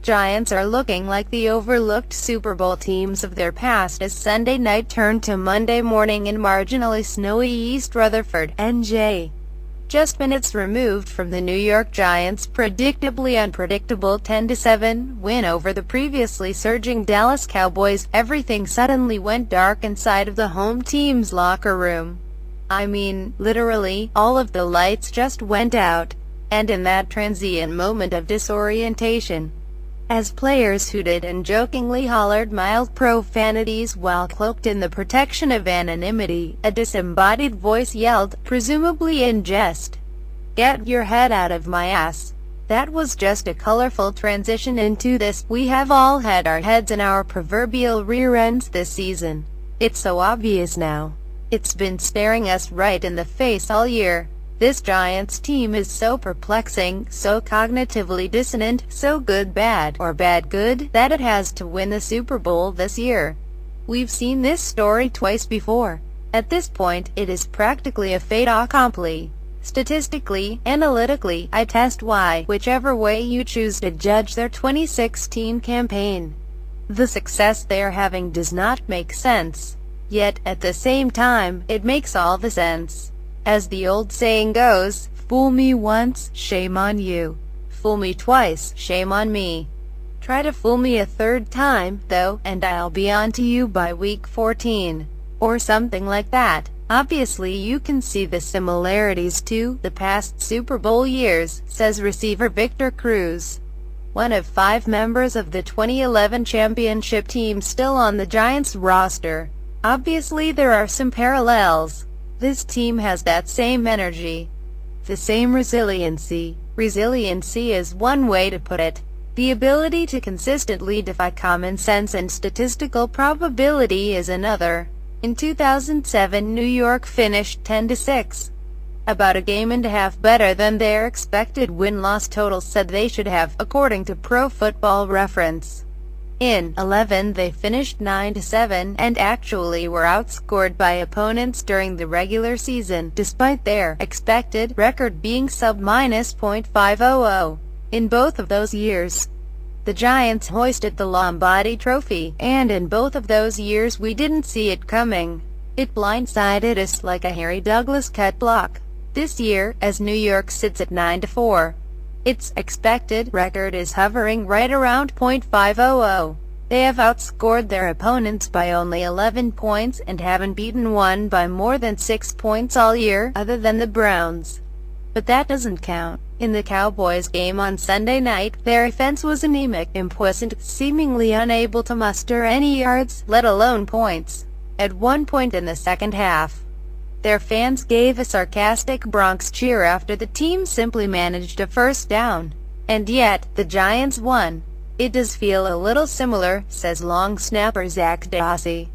Giants are looking like the overlooked Super Bowl teams of their past as Sunday night turned to Monday morning in marginally snowy East Rutherford, NJ. Just minutes removed from the New York Giants' predictably unpredictable 10-7 win over the previously surging Dallas Cowboys, everything suddenly went dark inside of the home team's locker room. I mean, literally, all of the lights just went out. And in that transient moment of disorientation, as players hooted and jokingly hollered mild profanities while cloaked in the protection of anonymity, a disembodied voice yelled, presumably in jest, "Get your head out of my ass." That was just a colorful transition into this. We have all had our heads in our proverbial rear ends this season. It's so obvious now. It's been staring us right in the face all year. This Giants team is so perplexing, so cognitively dissonant, so good-bad, or bad-good, that it has to win the Super Bowl this year. We've seen this story twice before. At this point, it is practically a fait accompli. Statistically, analytically, I test why, whichever way you choose to judge their 2016 campaign. The success they are having does not make sense. Yet, at the same time, it makes all the sense. As the old saying goes, fool me once, shame on you. Fool me twice, shame on me. Try to fool me a third time, though, and I'll be on to you by week 14. Or something like that. Obviously you can see the similarities to the past Super Bowl years, says receiver Victor Cruz, one of 5 members of the 2011 championship team still on the Giants roster. Obviously there are some parallels. This team has that same energy, the same resiliency. Resiliency is one way to put it. The ability to consistently defy common sense and statistical probability is another. In 2007, New York finished 10-6. About a game and a half better than their expected win-loss total said they should have, according to Pro Football Reference. In 11 they finished 9-7, and actually were outscored by opponents during the regular season, despite their expected record being sub-.500. In both of those years, the Giants hoisted the Lombardi Trophy, and in both of those years we didn't see it coming. It blindsided us like a Harry Douglas cut block. This year, as New York sits at 9-4, its expected record is hovering right around .500. They have outscored their opponents by only 11 points and haven't beaten one by more than 6 points all year, other than the Browns. But that doesn't count. In the Cowboys game on Sunday night, their offense was anemic, impotent, seemingly unable to muster any yards, let alone points. At one point in the second half, their fans gave a sarcastic Bronx cheer after the team simply managed a first down. And yet, the Giants won. It does feel a little similar, says long snapper Zach Dossie,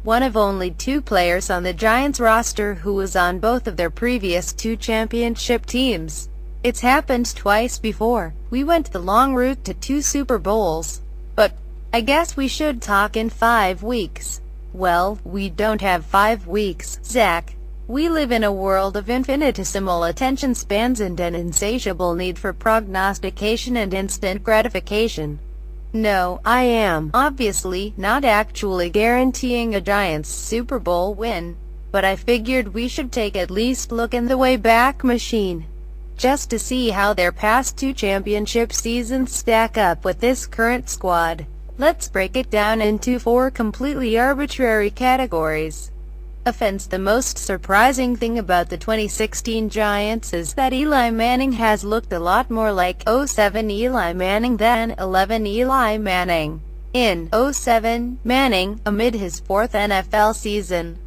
one of only 2 players on the Giants roster who was on both of their previous 2 championship teams. It's happened twice before. We went the long route to 2 Super Bowls. But I guess we should talk in 5 weeks. Well, we don't have 5 weeks, Zach. We live in a world of infinitesimal attention spans and an insatiable need for prognostication and instant gratification. No, I am, obviously, not actually guaranteeing a Giants Super Bowl win, but I figured we should take at least look in the Wayback Machine, just to see how their past 2 championship seasons stack up with this current squad. Let's break it down into 4 completely arbitrary categories. Offense. The most surprising thing about the 2016 Giants is that Eli Manning has looked a lot more like 07 Eli Manning than 11 Eli Manning. In 07, Manning, amid his 4th NFL season,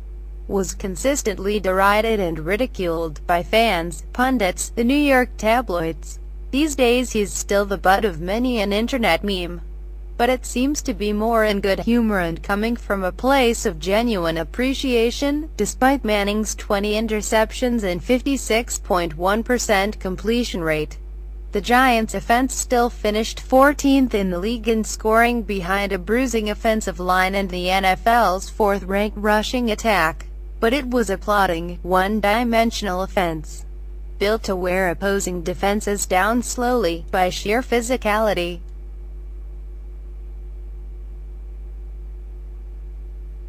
was consistently derided and ridiculed by fans, pundits, the New York tabloids. These days he's still the butt of many an internet meme, but it seems to be more in good humor and coming from a place of genuine appreciation. Despite Manning's 20 interceptions and 56.1% completion rate, the Giants' offense still finished 14th in the league in scoring, behind a bruising offensive line and the NFL's 4th-ranked rushing attack. But it was a plodding, one-dimensional offense, built to wear opposing defenses down slowly, by sheer physicality.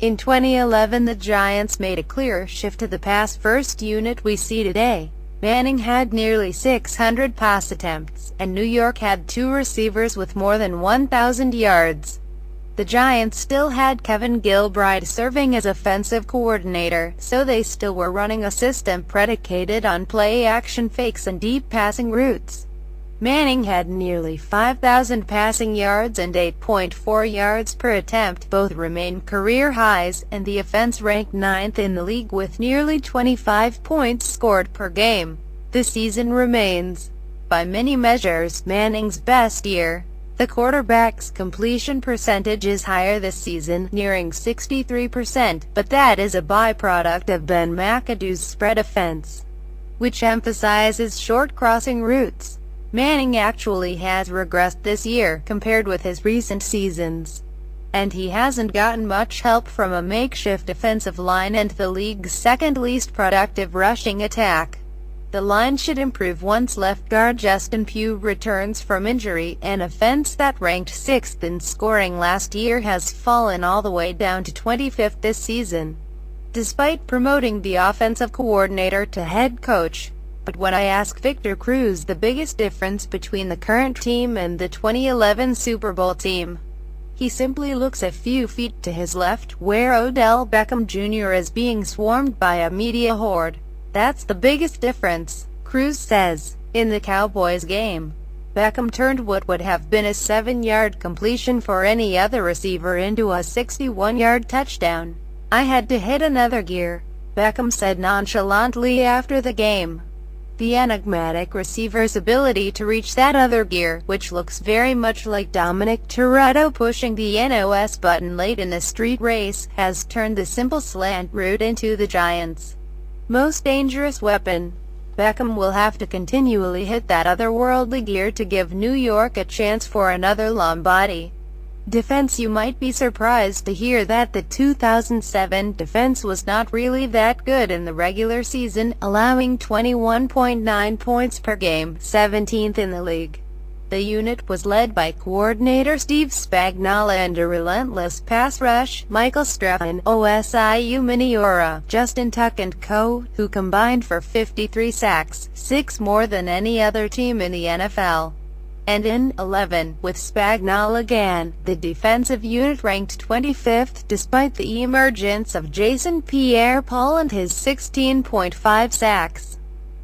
In 2011, the Giants made a clear shift to the pass-first unit we see today. Manning had nearly 600 pass attempts, and New York had 2 receivers with more than 1,000 yards. The Giants still had Kevin Gilbride serving as offensive coordinator, so they still were running a system predicated on play-action fakes and deep passing routes. Manning had nearly 5,000 passing yards and 8.4 yards per attempt. Both remain career highs, and the offense ranked 9th in the league with nearly 25 points scored per game. The season remains, by many measures, Manning's best year. The quarterback's completion percentage is higher this season, nearing 63%, but that is a byproduct of Ben McAdoo's spread offense, which emphasizes short crossing routes. Manning actually has regressed this year, compared with his recent seasons, and he hasn't gotten much help from a makeshift offensive line and the league's second least productive rushing attack. The line should improve once left guard Justin Pugh returns from injury. An offense that ranked 6th in scoring last year has fallen all the way down to 25th this season, despite promoting the offensive coordinator to head coach. But when I ask Victor Cruz the biggest difference between the current team and the 2011 Super Bowl team, he simply looks a few feet to his left, where Odell Beckham Jr. is being swarmed by a media horde. That's the biggest difference, Cruz says. In the Cowboys game, Beckham turned what would have been a 7-yard completion for any other receiver into a 61-yard touchdown. "I had to hit another gear," Beckham said nonchalantly after the game. The enigmatic receiver's ability to reach that other gear, which looks very much like Dominic Toretto pushing the NOS button late in a street race, has turned the simple slant route into the Giants' most dangerous weapon. Beckham will have to continually hit that otherworldly gear to give New York a chance for another Lombardi defense. You might be surprised to hear that the 2007 defense was not really that good in the regular season, allowing 21.9 points per game, 17th in the league. The unit was led by coordinator Steve Spagnuolo and a relentless pass rush, Michael Strahan, Osiu Miniora, Justin Tuck and co., who combined for 53 sacks, 6 more than any other team in the NFL. And in 11, with Spagnuolo again, the defensive unit ranked 25th despite the emergence of Jason Pierre-Paul and his 16.5 sacks.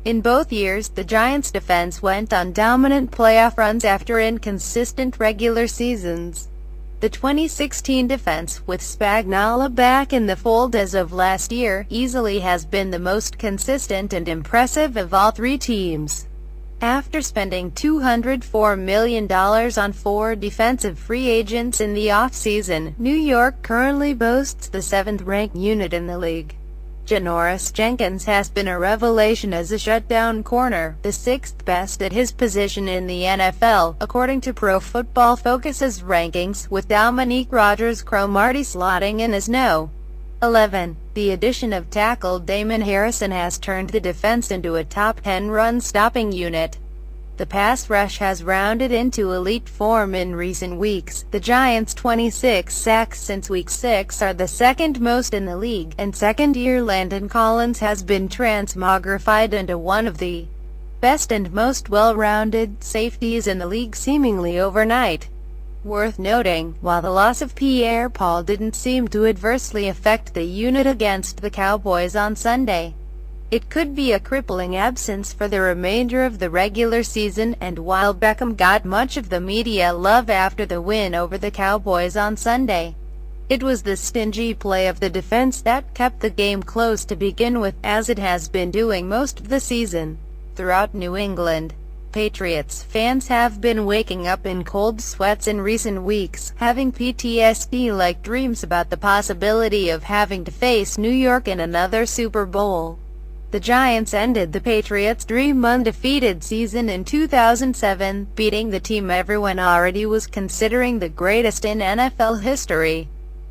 In both years, the Giants' defense went on dominant playoff runs after inconsistent regular seasons. The 2016 defense, with Spagnuolo back in the fold as of last year, easily has been the most consistent and impressive of all 3 teams. After spending $204 million on 4 defensive free agents in the offseason, New York currently boasts the 7th-ranked unit in the league. Janoris Jenkins has been a revelation as a shutdown corner, the 6th best at his position in the NFL, according to Pro Football Focus's rankings, with Dominique Rodgers-Cromartie slotting in as No. 11. The addition of tackle Damon Harrison has turned the defense into a top 10 run-stopping unit. The pass rush has rounded into elite form in recent weeks. The Giants' 26 sacks since Week 6 are the 2nd most in the league, and second-year Landon Collins has been transmogrified into one of the best and most well-rounded safeties in the league seemingly overnight. Worth noting, while the loss of Pierre-Paul didn't seem to adversely affect the unit against the Cowboys on Sunday, it could be a crippling absence for the remainder of the regular season. And while Beckham got much of the media love after the win over the Cowboys on Sunday, it was the stingy play of the defense that kept the game close to begin with, as it has been doing most of the season. Throughout New England, Patriots fans have been waking up in cold sweats in recent weeks, having PTSD-like dreams about the possibility of having to face New York in another Super Bowl. The Giants ended the Patriots' dream undefeated season in 2007, beating the team everyone already was considering the greatest in NFL history.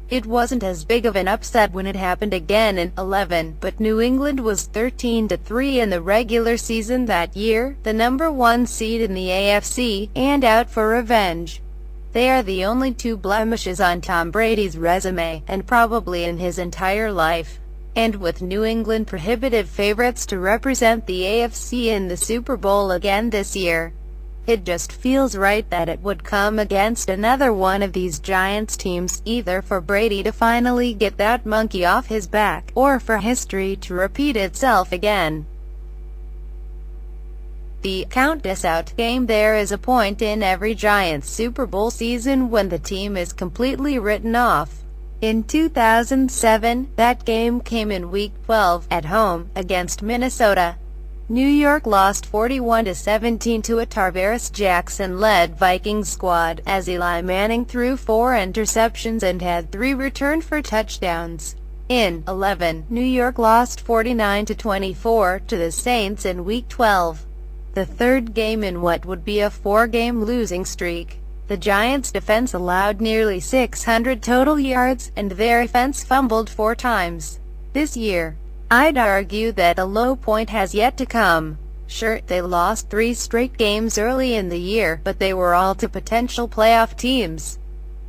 It wasn't as big of an upset when it happened again in 11, but New England was 13-3 in the regular season that year, the number 1 seed in the AFC, and out for revenge. They are the only two blemishes on Tom Brady's resume, and probably in his entire life. And with New England prohibitive favorites to represent the AFC in the Super Bowl again this year, it just feels right that it would come against another one of these Giants teams, either for Brady to finally get that monkey off his back, or for history to repeat itself again. The "count us out" game. There is a point in every Giants Super Bowl season when the team is completely written off. In 2007, that game came in Week 12, at home, against Minnesota. New York lost 41-17 to a Tarvaris Jackson-led Vikings squad, as Eli Manning threw 4 interceptions and had 3 returned for touchdowns. In 11, New York lost 49-24 to the Saints in Week 12, the third game in what would be a 4-game losing streak. The Giants' defense allowed nearly 600 total yards, and their offense fumbled 4 times. This year, I'd argue that a low point has yet to come. Sure, they lost 3 straight games early in the year, but they were all to potential playoff teams.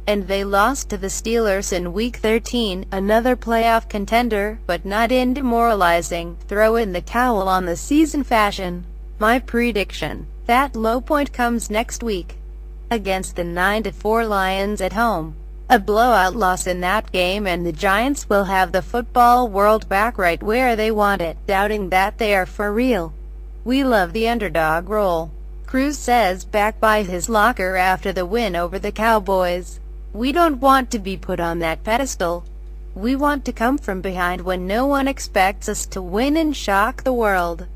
And they lost to the Steelers in Week 13, another playoff contender, but not in demoralizing, throw-in-the-towel on the season fashion. My prediction: that low point comes next week, against the 9-4 Lions at home. A blowout loss in that game, and the Giants will have the football world back right where they want it, doubting that they are for real. We love the underdog role, Cruz says back by his locker after the win over the Cowboys. We don't want to be put on that pedestal. We want to come from behind when no one expects us to win and shock the world.